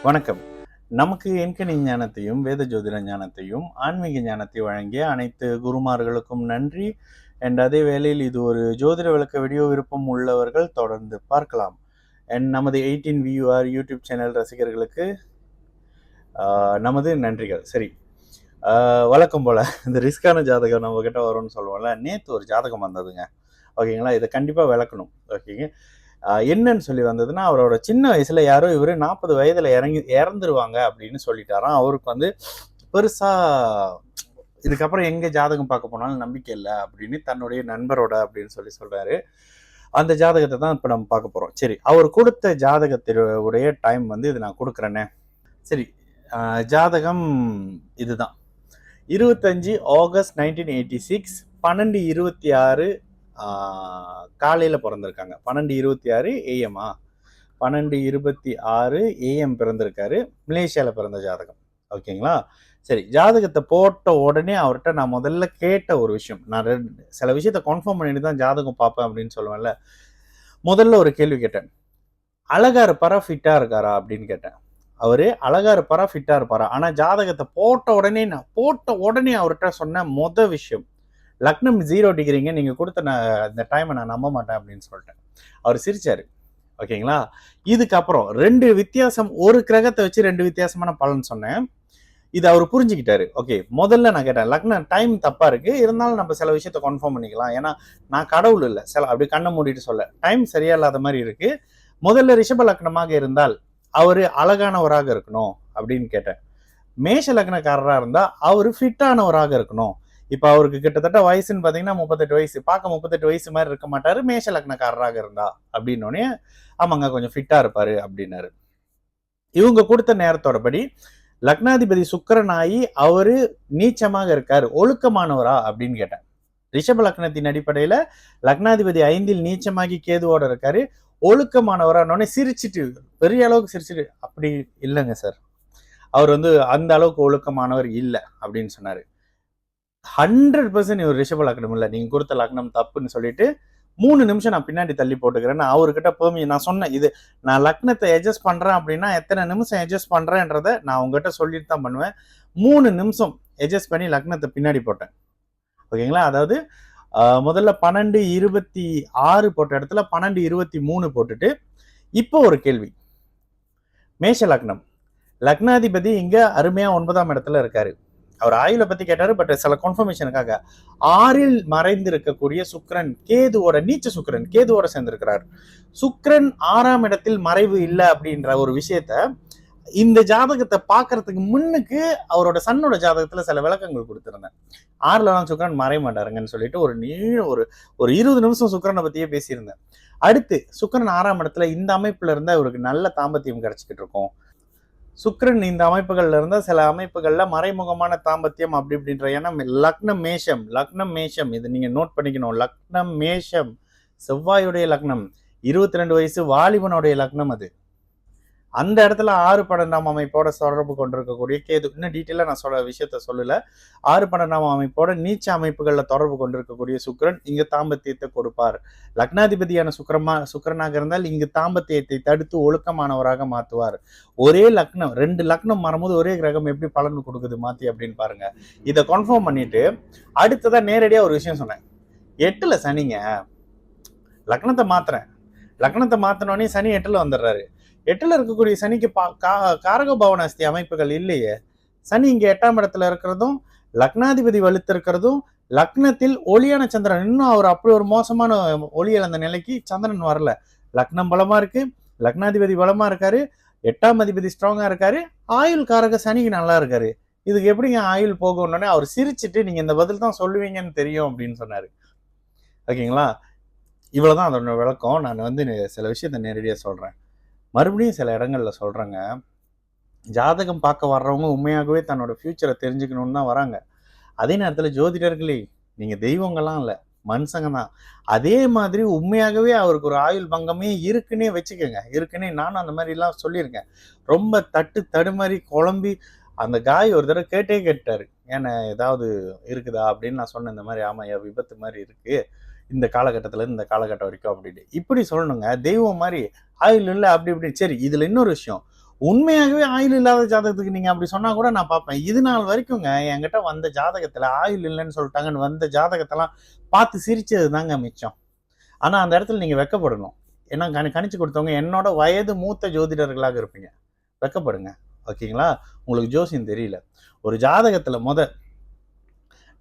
வணக்கம். நமக்கு எண்கணி ஞானத்தையும், வேத ஜோதிட ஞானத்தையும், ஆன்மீக ஞானத்தை வழங்கிய அனைத்து குருமார்களுக்கும் நன்றி. அதே வேளையில் இது ஒரு ஜோதிட விளக்க வீடியோ விருப்பம் உள்ளவர்கள் தொடர்ந்து பார்க்கலாம். நமது 18 VUR யூடியூப் சேனல் ரசிகர்களுக்கு நமது நன்றிகள். சரி, வழக்கம் போல இந்த ரிஸ்கான ஜாதகம் நம்ம கிட்ட வரும்னு சொல்லுவோம்ல. நேற்று ஒரு ஜாதகம் வந்ததுங்க. ஓகேங்களா, இதை கண்டிப்பாக விளக்கணும். ஓகேங்க, என்னன்னு சொல்லி வந்ததுன்னா, அவரோட சின்ன வயசுல யாரோ இவர் 40 வயதுல இறந்துருவாங்க அப்படின்னு சொல்லிட்டாராம். அவருக்கு பெருசா இதுக்கப்புறம் எங்க ஜாதகம் பார்க்க போனாலும் நம்பிக்கை இல்லை அப்படின்னு தன்னுடைய நண்பரோட அப்படின்னு சொல்றாரு. அந்த ஜாதகத்தை தான் இப்ப நம்ம பார்க்க போறோம். சரி, அவர் கொடுத்த ஜாதகத்தினுடைய டைம் இது நான் கொடுக்குறேன்னே. சரி, ஜாதகம் இதுதான். 25 ஆகஸ்ட் 1986 12:26 காலையில் பிறந்திருக்காங்க. 12:26 AM 12:26 AM பிறந்திருக்காரு. மலேசியாவில் பிறந்த ஜாதகம். ஓகேங்களா? சரி, ஜாதகத்தை போட்ட உடனே அவர்கிட்ட நான் முதல்ல கேட்ட ஒரு விஷயம், நான் சில விஷயத்த கன்ஃபார்ம் பண்ணிட்டு தான் ஜாதகம் பார்ப்பேன் அப்படின்னு சொல்லுவேன்ல. முதல்ல ஒரு கேள்வி கேட்டேன், அழகா இருப்பாரா ஃபிட்டா இருக்காரா அப்படின்னு கேட்டேன். அவரு அழகா இருப்பாரா ஃபிட்டா இருப்பாரா? ஆனா ஜாதகத்தை போட்ட உடனே அவர்கிட்ட சொன்ன விஷயம், லக்னம் 0 டிகிரிங்க, நீங்க கொடுத்த இந்த டைமை நான் நம்ப மாட்டேன் அப்படின்னு சொல்லிட்டேன். அவர் சிரிச்சாரு. ஓகேங்களா? இதுக்கப்புறம் 2 வித்தியாசம், ஒரு கிரகத்தை வச்சு 2 வித்தியாசமான பலன் சொன்னேன். இது அவர் புரிஞ்சுக்கிட்டாரு. ஓகே, முதல்ல நான் கேட்டேன், லக்னம் டைம் தப்பா இருக்கு, இருந்தாலும் நம்ம சில விஷயத்த கன்ஃபார்ம் பண்ணிக்கலாம், ஏன்னா நான் கடவுள் இல்லை, சில அப்படி கண்ணை மூடிட்டு சொல்ல, டைம் சரியா இல்லாத மாதிரி இருக்கு. முதல்ல ரிஷப லக்னமாக இருந்தால் அவரு அழகானவராக இருக்கணும் அப்படின்னு கேட்டேன். மேஷ லக்னக்காரராக இருந்தா அவரு ஃபிட்டானவராக இருக்கணும். இப்ப அவருக்கு கிட்டத்தட்ட வயசுன்னு பாத்தீங்கன்னா 38 வயசு, பார்க்க 38 வயசு மாதிரி இருக்க மாட்டாரு மேஷ லக்னக்காரராக இருந்தா அப்படின்னோடனே, ஆமாங்க கொஞ்சம் ஃபிட்டா இருப்பாரு அப்படின்னாரு. இவங்க கொடுத்த நேரத்தோட படி லக்னாதிபதி சுக்கிரன் ஆகி அவரு நீச்சமாக இருக்காரு, ஒழுக்கமானவரா அப்படின்னு கேட்டேன். ரிஷப லக்னத்தின் அடிப்படையில லக்னாதிபதி 5 நீச்சமாகி கேதுவோட இருக்காரு, ஒழுக்கமானவரானோடனே சிரிச்சிட்டு, பெரிய அளவுக்கு சிரிச்சிட்டு, அப்படி இல்லைங்க சார், அவர் அந்த அளவுக்கு ஒழுக்கமானவர் இல்லை அப்படின்னு சொன்னாரு. 100% இவர் ரிஷப லக்னம் இல்லை, நீங்க கொடுத்த லக்னம் தப்புன்னு சொல்லிட்டு 3 நிமிஷம் நான் பின்னாடி தள்ளி போட்டுக்கிறேன்னு அவர்கிட்ட நான் சொன்னேன். இது நான் லக்னத்தை அட்ஜஸ்ட் பண்றேன் அப்படின்னா எத்தனை நிமிஷம் அட்ஜஸ்ட் பண்றேன்றத நான் உங்ககிட்ட சொல்லிட்டு தான் பண்ணுவேன். 3 நிமிஷம் அட்ஜஸ்ட் பண்ணி லக்னத்தை பின்னாடி போட்டேன். ஓகேங்களா? அதாவது முதல்ல 12:26 போட்ட இடத்துல 12:23 போட்டுட்டு, இப்போ ஒரு கேள்வி, மேஷ லக்னம், லக்னாதிபதி இங்க அருமையா 9ஆம் இடத்துல இருக்காரு. அவர் ஆயுளை பத்தி கேட்டாரு, பட் சில கன்ஃபர்மேஷனுக்காக 6ல் மறைந்து இருக்கக்கூடிய சுக்கிரன், கேதுவோட நீச்ச சுக்கிரன், கேதுவோட சேர்ந்திருக்கிறார். சுக்கிரன் 6ஆம் இடத்தில் மறைவு இல்லை அப்படின்ற ஒரு விஷயத்த இந்த ஜாதகத்தை பாக்குறதுக்கு முன்னுக்கு அவரோட சன்னோட ஜாதகத்துல சில விளக்கங்கள் கொடுத்திருந்தேன். 6லாம் சுக்கிரன் மறைய மாட்டாருங்கன்னு சொல்லிட்டு ஒரு நீள ஒரு 20 நிமிஷம் சுக்கிரனை பத்தியே பேசியிருந்தேன். அடுத்து சுக்கிரன் 6ஆம் இடத்துல இந்த அமைப்புல இருந்தா இவருக்கு நல்ல தாம்பத்தியம் கிடைச்சிக்கிட்டு இருக்கும். சுக்கிரன் இந்த அமைப்புகள்ல இருந்தா சில அமைப்புகள்ல மறைமுகமான தாம்பத்தியம் அப்படி இப்படின்ற, ஏன்னா லக்னம் மேஷம் இது நீங்க நோட் பண்ணிக்கணும். லக்னம் மேஷம், செவ்வாயுடைய லக்னம், 22 வயசு வாலிபனுடைய லக்னம். அது அந்த இடத்துல 6-12 அமைப்போட தொடர்பு கொண்டிருக்கக்கூடிய கேது, இன்னும் டீட்டெயிலா நான் சொல்ல விஷயத்த சொல்லல. 6-12 அமைப்போட நீச்ச அமைப்புகள்ல தொடர்பு கொண்டிருக்கக்கூடிய சுக்கிரன் இங்கு தாம்பத்தியத்தை கொடுப்பார். லக்னாதிபதியான சுக்கிரனாக இருந்தால் இங்கு தாம்பத்தியத்தை தடுத்து ஒழுக்கமானவராக மாத்துவார். ஒரே லக்னம் 2 லக்னம் மாறும்போது ஒரே கிரகம் எப்படி பலன் கொடுக்குது மாத்தி அப்படின்னு பாருங்க. இதை கன்ஃபார்ம் பண்ணிட்டு அடுத்ததான் நேரடியா ஒரு விஷயம் சொன்னேன். 8ல சனிங்க, லக்னத்தை மாத்தினோடனே சனி 8ல வந்துடுறாரு. 8ல இருக்கக்கூடிய சனிக்கு காரக பவனாஸ்தி அமைப்புகள் இல்லையே. சனி இங்க 8ஆம் இடத்துல இருக்கிறதும், லக்னாதிபதி வலுத்திருக்கிறதும், லக்னத்தில் ஒளியான சந்திரன், இன்னும் அவர் அப்படி ஒரு மோசமான ஒளியல் அந்த நிலைக்கு சந்திரன் வரல. லக்னம் பலமா இருக்கு, லக்னாதிபதி பலமா இருக்காரு, 8ஆம் அதிபதி ஸ்ட்ராங்கா இருக்காரு, ஆயுள் காரக சனிக்கு நல்லா இருக்காரு. இதுக்கு எப்படிங்க ஆயுள் போகணும்னே அவர் சிரிச்சுட்டு, நீங்க இந்த பதில் தான் சொல்லுவீங்கன்னு தெரியும் அப்படின்னு சொன்னாரு. ஓகேங்களா? இவ்வளவுதான் அதோட விளக்கம். நான் சில விஷயத்த நேரடியா சொல்றேன், மறுபடியும் சில இடங்கள்ல சொல்றேங்க. ஜாதகம் பார்க்க வர்றவங்க உண்மையாகவே தன்னோட ஃபியூச்சரை தெரிஞ்சுக்கணும்னு தான் வராங்க. அதே நேரத்துல ஜோதிடர்களே, நீங்க தெய்வங்கள்லாம் இல்லை, மனுஷங்க தான். அதே மாதிரி உண்மையாகவே அவருக்கு ஒரு ஆயுள் பங்கமே இருக்குன்னே வச்சுக்கோங்க. இருக்குன்னே நானும் அந்த மாதிரி எல்லாம் சொல்லியிருக்கேன். ரொம்ப தடுமாறி குழம்பி அந்த காய் ஒரு தடவை கேட்டாரு, ஏன்னா ஏதாவது இருக்குதா அப்படின்னு நான் சொன்னேன். இந்த மாதிரி ஆமாய்யா, விபத்து மாதிரி இருக்கு இந்த காலகட்டத்துல இந்த காலகட்டம் வரைக்கும் அப்படின்னு இப்படி சொல்லணுங்க. தெய்வம் மாதிரி ஆயுள் இல்லை அப்படி இப்படி. சரி, இதுல இன்னொரு விஷயம், உண்மையாகவே ஆயுள் இல்லாத ஜாதகத்துக்கு நீங்க அப்படி சொன்னா கூட நான் பார்ப்பேன். இது நாள் வரைக்குங்க என்கிட்ட வந்த ஜாதகத்துல ஆயுள் இல்லைன்னு சொல்லிட்டாங்கன்னு வந்த ஜாதகத்தெல்லாம் பார்த்து சிரிச்சது தாங்க மிச்சம். ஆனா அந்த இடத்துல நீங்க வெட்கப்படணும். ஏன்னா கணிச்சு கொடுத்தவங்க என்னோட வயது மூத்த ஜோதிடர்களாக இருப்பீங்க. வெட்கப்படுங்க. ஓகேங்களா? உங்களுக்கு ஜோசியம் தெரியல. ஒரு ஜாதகத்துல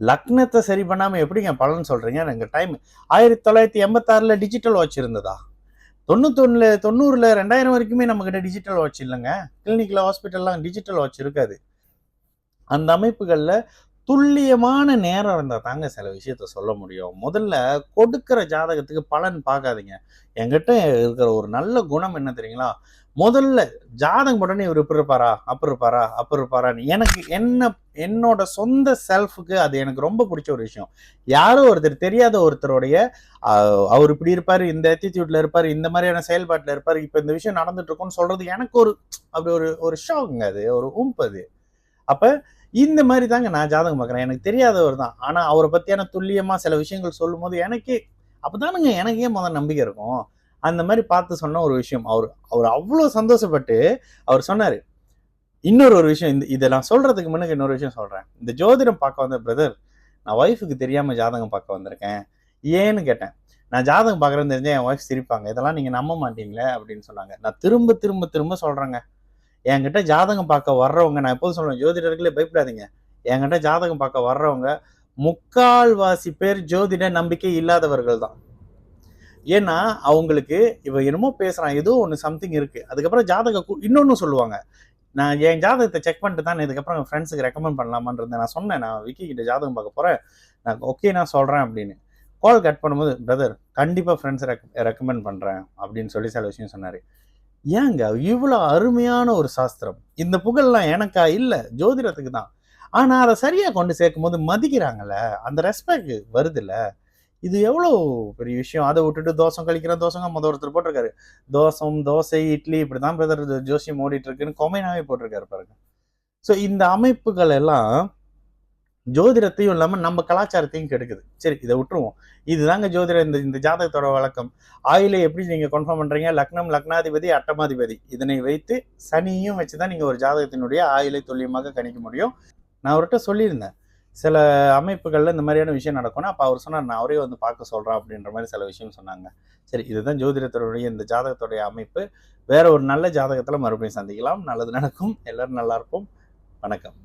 லக்னத்தை சரி பண்ணாம எப்படிங்க பலன் சொல்றீங்க? எங்க டைம் 1986ல டிஜிட்டல் வாட்ச் இருந்ததா? 91ல 90ல 2000 வரைக்குமே நம்ம கிட்ட டிஜிட்டல் வாட்ச் இல்லைங்க. கிளினிக்ல ஹாஸ்பிட்டல்லாம் டிஜிட்டல் வாட்ச் இருக்காது. அந்த அமைப்புகள்ல துல்லியமான நேரம் இருந்தா தாங்க சில விஷயத்த சொல்ல முடியும். முதல்ல கொடுக்கிற ஜாதகத்துக்கு பலன் பார்க்காதீங்க. என்கிட்ட இருக்கிற ஒரு நல்ல குணம் என்ன தெரியுங்களா? முதல்ல ஜாதகம் உடனே இவர் இப்படி இருப்பாரா, அப்படி இருப்பாரா, அப்படி இருப்பாரான்னு எனக்கு என்னோட சொந்த செல்ஃபுக்கு அது எனக்கு ரொம்ப பிடிச்ச ஒரு விஷயம். யாரோ ஒருத்தர் தெரியாத ஒருத்தருடைய அவர் இப்படி இருப்பாரு, இந்த ஆட்டிடியூட்ல இருப்பாரு, இந்த மாதிரியான செயல்பாட்டுல இருப்பாரு, இப்ப இந்த விஷயம் நடந்துட்டு இருக்கும்னு சொல்றது எனக்கு ஒரு அப்படி ஒரு ஷாக்குங்க. அது ஒரு அது. அப்ப இந்த மாதிரி தாங்க நான் ஜாதகம் பார்க்குறேன். எனக்கு தெரியாதவர் தான். ஆனா அவரை பத்தியான துல்லியமா சில விஷயங்கள் சொல்லும்போது எனக்கே அப்பதானுங்க எனக்கே நம்பிக்கை இருக்கும். அந்த மாதிரி பார்த்து சொன்ன ஒரு விஷயம். அவர் அவ்வளோ சந்தோஷப்பட்டு அவர் சொன்னாரு. இன்னொரு விஷயம் இதை நான் சொல்றதுக்கு முன்னாடி இன்னொரு விஷயம் சொல்றேன். இந்த ஜோதிடம் பார்க்க வந்த பிரதர், நான் ஒய்ஃபுக்கு தெரியாம ஜாதகம் பார்க்க வந்திருக்கேன். ஏன்னு கேட்டேன். நான் ஜாதகம் பார்க்குறேன்னு தெரிஞ்சா என் ஒய்ஃப் சிரிப்பாங்க. இதெல்லாம் நீங்க நம்ப மாட்டீங்களே அப்படின்னு சொன்னாங்க. நான் திரும்ப திரும்ப திரும்ப சொல்றேங்க. என்கிட்ட ஜாதகம் பார்க்க வர்றவங்க, நான் எப்போதும் சொல்லுவேன், ஜோதிடர்களே பயப்படாதீங்க. என்கிட்ட ஜாதகம் பார்க்க வர்றவங்க 3/4 பேர் ஜோதிட நம்பிக்கை இல்லாதவர்கள் தான். ஏன்னா அவங்களுக்கு இவ என்னமோ பேசுறான், ஏதோ ஒன்று சம்திங் இருக்கு. அதுக்கப்புறம் இன்னொன்னு சொல்லுவாங்க. நான் என் ஜாதகத்தை செக் பண்ணிட்டு தான் இதுக்கப்புறம் என் ஃப்ரெண்ட்ஸுக்கு ரெக்கமெண்ட் பண்ணலாமான்னு நான் சொன்னேன். நான் விக்கி கிட்ட ஜாதகம் பார்க்க போறேன், நான் ஓகே நான் சொல்றேன் அப்படின்னு. கால் கட் பண்ணும்போது, பிரதர் கண்டிப்பா ஃப்ரெண்ட்ஸ் ரெக்கமெண்ட் பண்றேன் அப்படின்னு சொல்லி சில விஷயம் சொன்னாரு. ஏங்க இவ்வளோ அருமையான ஒரு சாஸ்திரம், இந்த புகழ்லாம் எனக்கா? இல்ல, ஜோதிடத்துக்கு தான். ஆனா அதை சரியா கொண்டு சேர்க்கும் போது மதிக்கிறாங்கல்ல, அந்த ரெஸ்பெக்ட் வருதுல்ல, இது எவ்வளோ பெரிய விஷயம். அதை விட்டுட்டு தோசம் கழிக்கிற தோசங்க ஒருத்தர் போட்டிருக்காரு. தோசை, இட்லி இப்படிதான் பிரதர் ஜோசியம் ஓடிட்டு இருக்குன்னு கொமைனாவே போட்டிருக்காரு பாருங்க. ஸோ இந்த அமைப்புகள் எல்லாம் ஜோதிடத்தையும் இல்லாம நம்ம கலாச்சாரத்தையும் கெடுக்குது. சரி, இதை விட்டுருவோம். இதுதாங்க ஜோதிடம். இந்த ஜாதகத்தோட வழக்கம். ஆயிலை எப்படி நீங்க கன்ஃபார்ம் பண்றீங்க? லக்னம், லக்னாதிபதி, அட்டமாதிபதி இதனை வைத்து சனியும் வச்சுதான் நீங்க ஒரு ஜாதகத்தினுடைய ஆயிலை துல்லியமாக கணிக்க முடியும். நான் அவர்கிட்ட சொல்லியிருந்தேன், சில அமைப்புகள்ல இந்த மாதிரியான விஷயம் நடக்கும்னா அப்ப அவர் சொன்னார், நான் அவரே வந்து பார்க்க சொல்றேன் அப்படின்ற மாதிரி சில விஷயம் சொன்னாங்க. சரி, இதுதான் ஜோதிடத்தினுடைய இந்த ஜாதகத்துடைய அமைப்பு. வேற ஒரு நல்ல ஜாதகத்துல மறுபடியும் சந்திக்கலாம். நல்லது நடக்கும். எல்லாரும் நல்லா இருப்போம். வணக்கம்.